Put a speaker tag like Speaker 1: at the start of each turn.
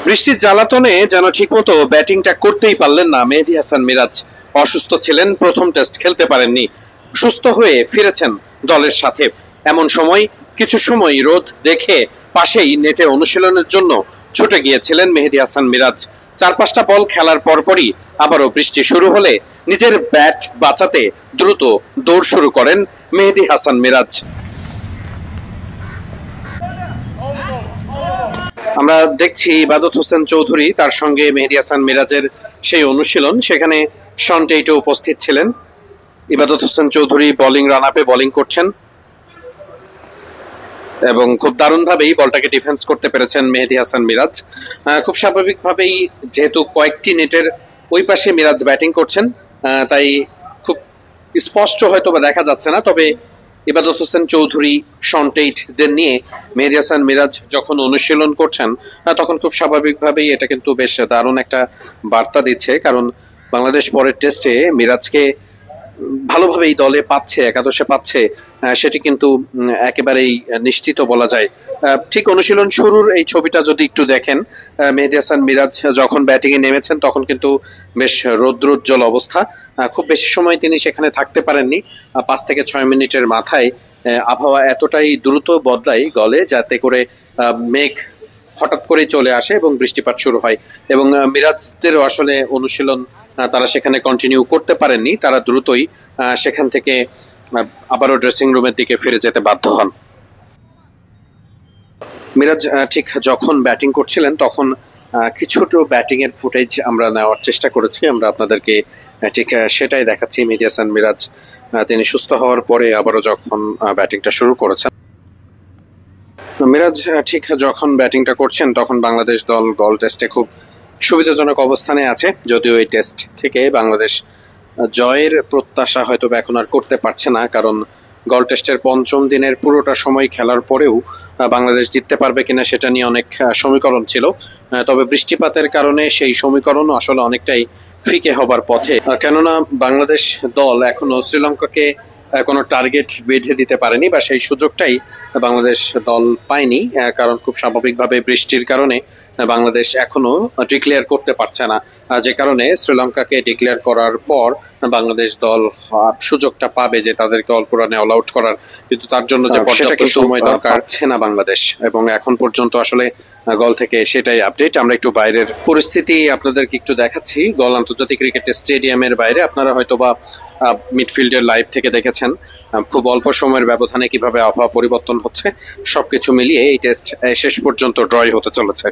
Speaker 1: বৃষ্টির জ্বালাতনে যেন ঠিকমতো ব্যাটিংটা করতেই পারলেন না মেহেদী হাসান মিরাজ। অসুস্থ ছিলেন, প্রথম টেস্ট খেলতে পারেননি। সুস্থ হয়ে ফিরেছেন দলের সাথে। এমন সময় কিছু সময় রোদ দেখে পাশেই নেটে অনুশীলনের জন্য ছুটে গিয়েছিলেন মেহেদী হাসান মিরাজ। 4-5টা বল খেলার পরপরই আবারও বৃষ্টি শুরু হলে নিজের ব্যাট বাঁচাতে দ্রুত দৌড় শুরু করেন মেহেদী হাসান মিরাজ। আমরা দেখছি ইবাদত হোসেন চৌধুরী, তার সঙ্গে মেহেদী হাসান মিরাজের সেই অনুশীলন। সেখানে শন টেইটও উপস্থিত ছিলেন। ইবাদত হোসেন চৌধুরী বোলিং রান আপে বোলিং করছেন এবং খুব দারুণভাবেই বলটাকে ডিফেন্স করতে পেরেছেন মেহেদী হাসান মিরাজ। খুব স্বাভাবিকভাবেই যেহেতু কয়েকটি নেটের ওই পাশে মিরাজ ব্যাটিং করছেন, তাই খুব স্পষ্ট হয়তো বা দেখা যাচ্ছে না। তবে ইবাদত হোসেন চৌধুরী, শন টেইটদের নিয়ে মেহেদী হাসান মিরাজ যখন অনুশীলন করছেন, তখন খুব স্বাভাবিকভাবেই এটা কিন্তু বেশ দারুণ একটা বার্তা দিচ্ছে। কারণ বাংলাদেশ পরের টেস্টে মিরাজকে ভালোভাবেই দলে পাচ্ছে, একাদশে পাচ্ছে, সেটি কিন্তু একেবারেই নিশ্চিত বলা যায়। ঠিক অনুশীলন শুরুর এই ছবিটা যদি একটু দেখেন, মেহেদী হাসান মিরাজ যখন ব্যাটিংয়ে নেমেছেন তখন কিন্তু বেশ রৌদ্রোজ্জ্বল অবস্থা। খুব বেশি সময় তিনি সেখানে থাকতে পারেননি। 5 থেকে 6 মিনিটের মাথায় আবহাওয়া এতটাই দ্রুত বদলায় গলে, যাতে করে মেঘ হঠাৎ করে চলে আসে এবং বৃষ্টিপাত শুরু হয়। এবং মিরাজদেরও আসলে অনুশীলন তারা সেখানে কন্টিনিউ করতে পারেননি। তারা দ্রুতই সেখান থেকে আবারও ড্রেসিং রুমের দিকে ফিরে যেতে বাধ্য হন। মিরাজ ঠিক যখন ব্যাটিং করছিলেন তখন কিছুটা ব্যাটিং এর ফুটেজ আমরা নেওয়ার চেষ্টা করেছি। আমরা আপনাদেরকে ঠিক সেটাই দেখাচ্ছি। মেহেদী হাসান মিরাজ তিনি সুস্থ হওয়ার পরে আবারও যখন ব্যাটিংটা শুরু করেছেন, মিরাজ ঠিক যখন ব্যাটিংটা করছেন তখন বাংলাদেশ দল গল টেস্টে খুব সুবিধাজনক অবস্থানে আছে। যদিও এই টেস্ট থেকে বাংলাদেশ জয়ের প্রত্যাশা হয়তো এখন আর করতে পারছে না, কারণ গল টেস্টের 5ম দিনের পুরোটা সময় খেলার পরেও বাংলাদেশ জিততে পারবে কিনা সেটা নিয়ে অনেক সমীকরণ ছিল। তবে বৃষ্টিপাতের কারণে সেই সমীকরণ আসলে অনেকটাই ফিকে হবার পথে, কেননা বাংলাদেশ দল এখনো শ্রীলঙ্কাকে কোনো টার্গেট বেঁধে দিতে পারেনি, বা সেই সুযোগটাই বাংলাদেশ দল পায়নি। কারণ খুব স্বাভাবিকভাবে বৃষ্টির কারণে বাংলাদেশ এখনো ডিক্লেয়ার করতে পারছে না, যে কারণে শ্রীলঙ্কাকে ডিক্লেয়ার করার পর বাংলাদেশ দল সুযোগটা পাবে যে তাদেরকে অল্প রানে অল আউট করার। কিন্তু তার জন্য যে পর্যাপ্ত সময় দরকার পাচ্ছে না বাংলাদেশ, এবং এখন পর্যন্ত আসলে গল থেকে সেটাই আপডেট। আমরা একটু বাইরের পরিস্থিতি আপনাদেরকে একটু দেখাচ্ছি। গল আন্তর্জাতিক ক্রিকেট স্টেডিয়ামের বাইরে আপনারা হয়তোবা মিডফিল্ডের লাইভ থেকে দেখেছেন খুব অল্প সময়ের ব্যবধানে কিভাবে আবহাওয়া পরিবর্তন হচ্ছে। সবকিছু মিলিয়ে এই টেস্ট শেষ পর্যন্ত ড্রই হতে চলেছে।